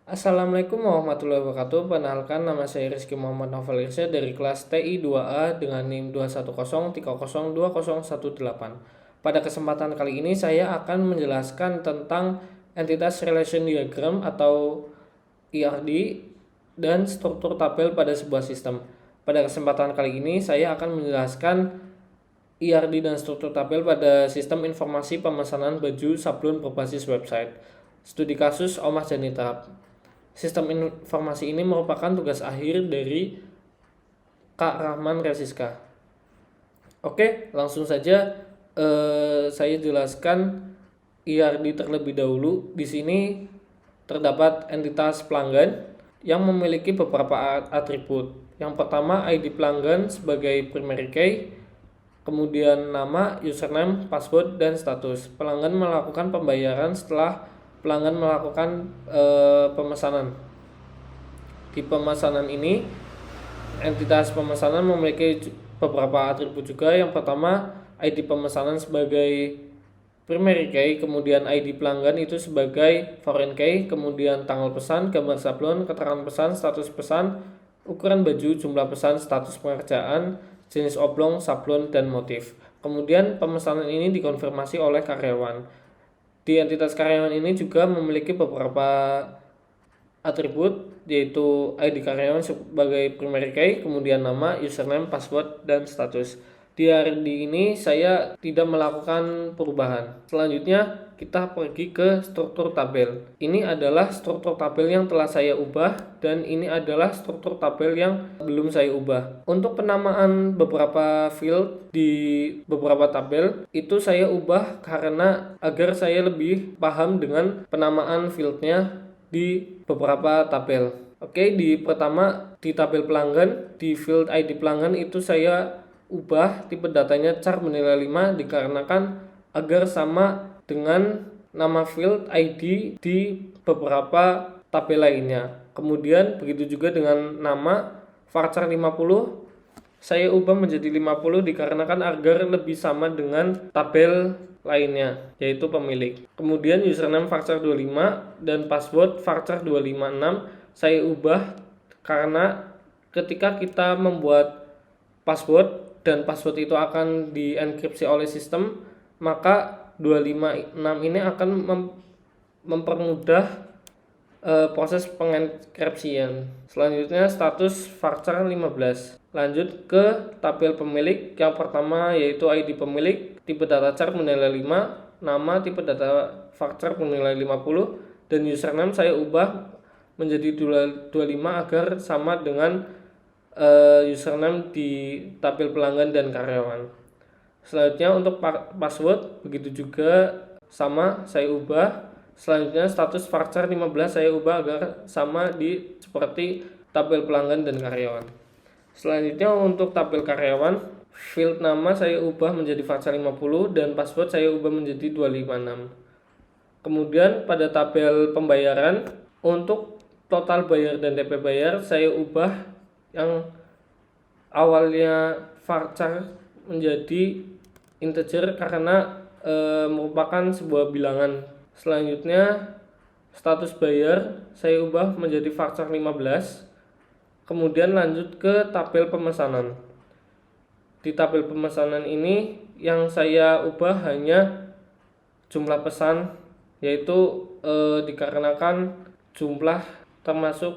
Assalamualaikum warahmatullahi wabarakatuh. Perkenalkan, nama saya Rizky Muhammad Novel Irsyad dari kelas TI 2A dengan NIM 210302018. Pada kesempatan kali ini saya akan menjelaskan tentang entitas relation diagram atau ERD dan struktur tabel pada sebuah sistem. Pada kesempatan kali ini saya akan menjelaskan ERD dan struktur tabel pada sistem informasi pemesanan baju sablon berbasis website. Studi kasus Omah Janita. Sistem informasi ini merupakan tugas akhir dari Kak Rahman Resiska. Oke, langsung saja saya jelaskan ERD terlebih dahulu. Di sini terdapat entitas pelanggan yang memiliki beberapa atribut. Yang pertama, ID pelanggan sebagai primary key, kemudian nama, username, password, dan status. Pelanggan melakukan pembayaran setelah pelanggan melakukan pemesanan. Di pemesanan ini, entitas pemesanan memiliki beberapa atribut juga. Yang pertama, ID pemesanan sebagai primary key, kemudian ID pelanggan itu sebagai foreign key, kemudian tanggal pesan, gambar sablon, keterangan pesan, status pesan, ukuran baju, jumlah pesan, status pengerjaan, jenis oblong, sablon, dan motif. Kemudian pemesanan ini dikonfirmasi oleh karyawan. Di entitas karyawan ini juga memiliki beberapa atribut, yaitu ID karyawan sebagai primary key, kemudian nama, username, password, dan status. Di hari ini saya tidak melakukan perubahan. Selanjutnya kita pergi ke struktur tabel. Ini adalah struktur tabel yang telah saya ubah dan ini adalah struktur tabel yang belum saya ubah. Untuk penamaan beberapa field di beberapa tabel itu saya ubah karena agar saya lebih paham dengan penamaan fieldnya di beberapa tabel. Oke, di pertama di tabel pelanggan, di field ID pelanggan itu saya ubah tipe datanya char bernilai 5 dikarenakan agar sama dengan nama field ID di beberapa tabel lainnya. Kemudian begitu juga dengan nama varchar 50 saya ubah menjadi 50 dikarenakan agar lebih sama dengan tabel lainnya, yaitu pemilik. Kemudian username varchar 25 dan password varchar 256 saya ubah karena ketika kita membuat password dan password itu akan dienkripsi oleh sistem, maka 256 ini akan mempermudah proses pengenkripsian. Selanjutnya status varchar 15. Lanjut ke tabel pemilik. Yang pertama yaitu ID pemilik, tipe data char bernilai 5, nama, tipe data varchar bernilai 50, dan username saya ubah menjadi 25 agar sama dengan username di tabel pelanggan dan karyawan. Selanjutnya untuk password begitu juga sama saya ubah. Selanjutnya status varchar 15 saya ubah agar sama di seperti tabel pelanggan dan karyawan. Selanjutnya untuk tabel karyawan, field nama saya ubah menjadi varchar 50 dan password saya ubah menjadi 256. Kemudian pada tabel pembayaran, untuk total bayar dan DP bayar saya ubah yang awalnya varchar menjadi integer karena merupakan sebuah bilangan. Selanjutnya status bayar saya ubah menjadi varchar 15. Kemudian lanjut ke tabel pemesanan. Di tabel pemesanan ini yang saya ubah hanya jumlah pesan, yaitu dikarenakan jumlah termasuk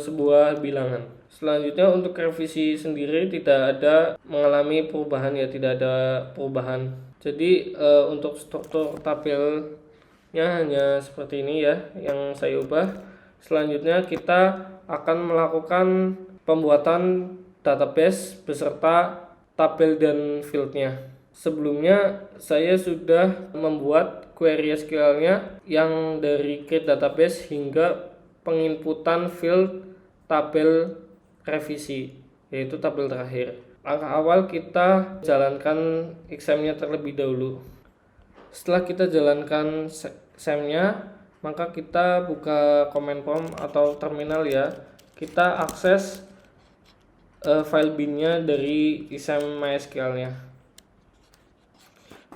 sebuah bilangan. Selanjutnya untuk revisi sendiri tidak ada mengalami perubahan, ya tidak ada perubahan. Jadi untuk struktur tabelnya hanya seperti ini ya yang saya ubah. Selanjutnya kita akan melakukan pembuatan database beserta tabel dan fieldnya. Sebelumnya saya sudah membuat query SQL-nya yang dari create database hingga penginputan field tabel revisi, yaitu tabel terakhir. Langkah awal kita jalankan exam-nya terlebih dahulu. Setelah kita jalankan exam-nya, maka kita buka command prompt atau terminal ya. Kita akses file bin-nya dari exam MySQL-nya.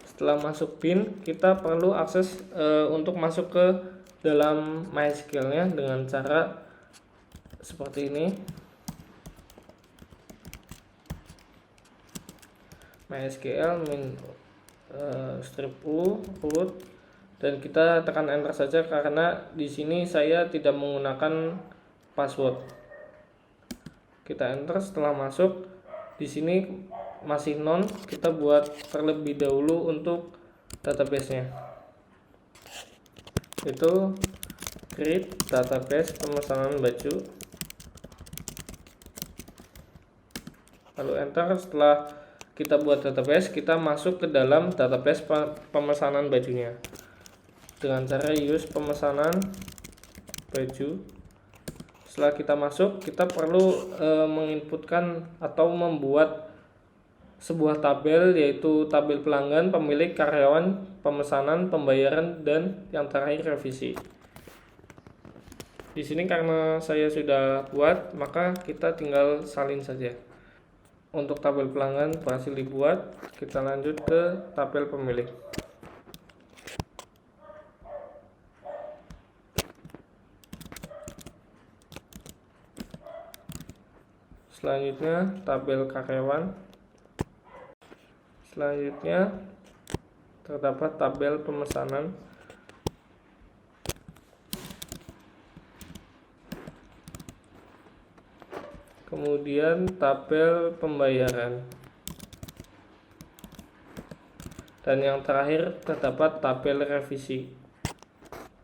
Setelah masuk bin, kita perlu akses untuk masuk ke dalam MySQL-nya dengan cara seperti ini. MySQL strip u root, dan kita tekan enter saja karena di sini saya tidak menggunakan password. Kita enter. Setelah masuk, di sini masih none, kita buat terlebih dahulu untuk database-nya, itu create database pemesanan baju, lalu enter. Setelah kita buat database, kita masuk ke dalam database pemesanan bajunya dengan cara use pemesanan baju. Setelah kita masuk, kita perlu menginputkan atau membuat sebuah tabel, yaitu tabel pelanggan, pemilik, karyawan, pemesanan, pembayaran, dan yang terakhir revisi. Di sini karena saya sudah buat, maka kita tinggal salin saja. Untuk tabel pelanggan berhasil dibuat, kita lanjut ke tabel pemilik. Selanjutnya tabel karyawan. Selanjutnya terdapat tabel pemesanan. Kemudian tabel pembayaran. Dan yang terakhir terdapat tabel revisi.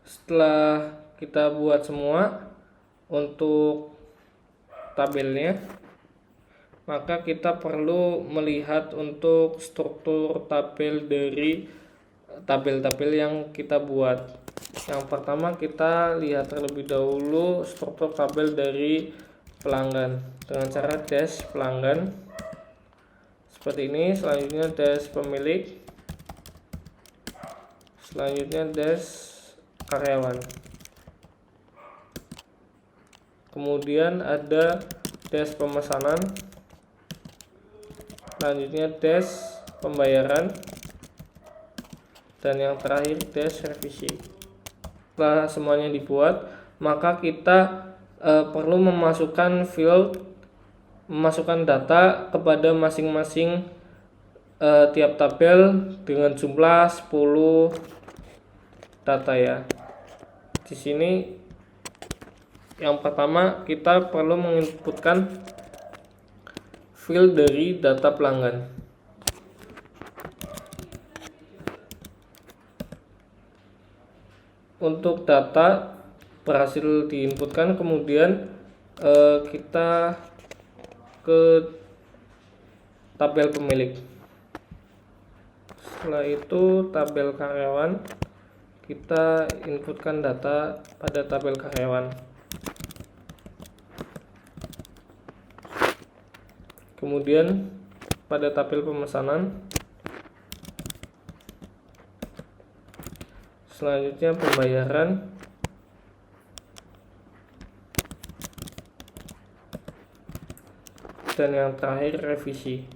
Setelah kita buat semua untuk tabelnya, maka kita perlu melihat untuk struktur tabel dari tabel-tabel yang kita buat. Yang pertama, kita lihat terlebih dahulu struktur tabel dari pelanggan dengan cara dash pelanggan seperti ini. Selanjutnya dash pemilik, selanjutnya dash karyawan, kemudian ada dash pemesanan, selanjutnya dash pembayaran, dan yang terakhir dash revisi. Setelah semuanya dibuat, maka kita perlu memasukkan field, memasukkan data kepada masing-masing tiap tabel dengan jumlah 10 data ya. Di sini yang pertama, kita perlu menginputkan field dari data pelanggan. Untuk data berhasil diinputkan, kemudian kita ke tabel pemilik. Setelah itu tabel karyawan, kita inputkan data pada tabel karyawan. Kemudian pada tabel pemesanan, selanjutnya pembayaran, dan yang terakhir revisi.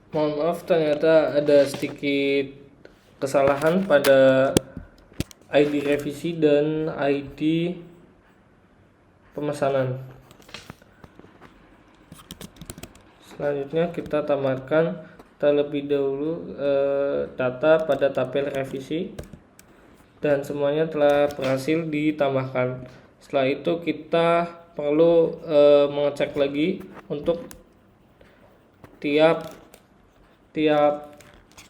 Mohon maaf, ternyata ada sedikit kesalahan pada ID revisi dan ID pemesanan. Selanjutnya kita tambahkan terlebih dahulu data pada tabel revisi, dan semuanya telah berhasil ditambahkan. Setelah itu kita perlu mengecek lagi untuk tiap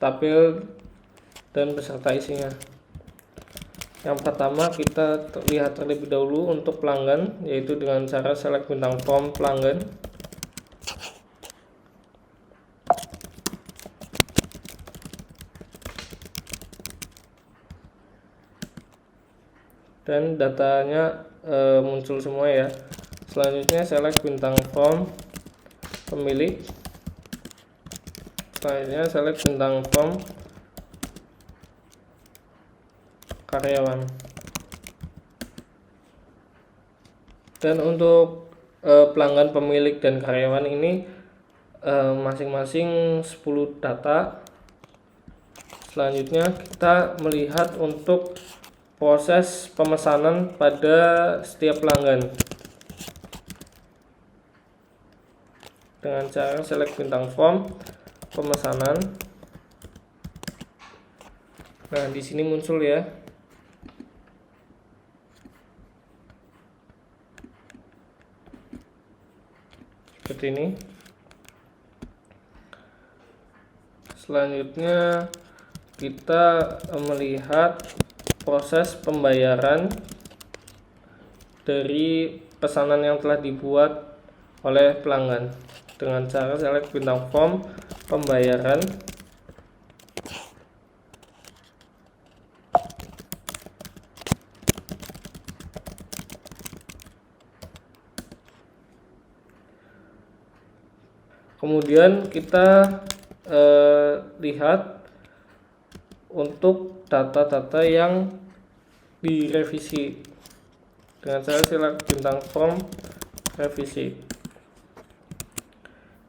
tabel dan beserta isinya. Yang pertama, kita lihat terlebih dahulu untuk pelanggan, yaitu dengan cara select bintang form pelanggan. Dan datanya muncul semua ya. Selanjutnya select bintang form pemilik. Selanjutnya select bintang form karyawan. Dan untuk pelanggan, pemilik, dan karyawan ini masing-masing 10 data. Selanjutnya kita melihat untuk proses pemesanan pada setiap pelanggan dengan cara select bintang form pemesanan. Nah, di sini muncul ya. Seperti ini. Selanjutnya kita melihat proses pembayaran dari pesanan yang telah dibuat oleh pelanggan dengan cara select bintang form pembayaran. Kemudian kita lihat untuk data-data yang direvisi dengan cara select bintang form revisi.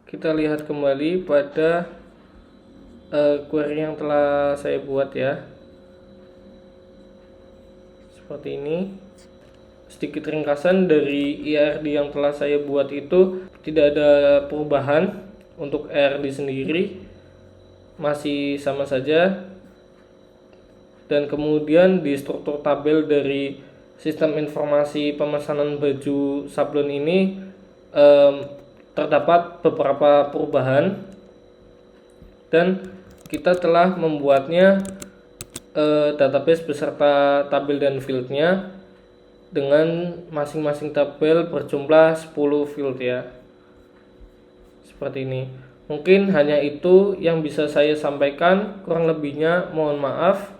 Kita lihat kembali pada query yang telah saya buat ya, seperti ini. Sedikit ringkasan dari IRD yang telah saya buat itu, tidak ada perubahan untuk IRD sendiri, masih sama saja. Dan kemudian di struktur tabel dari sistem informasi pemesanan baju sablon ini terdapat beberapa perubahan, dan kita telah membuatnya database beserta tabel dan fieldnya dengan masing-masing tabel berjumlah 10 field ya, seperti ini. Mungkin hanya itu yang bisa saya sampaikan, kurang lebihnya mohon maaf.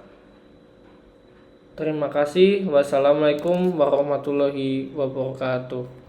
Terima kasih. Wassalamualaikum warahmatullahi wabarakatuh.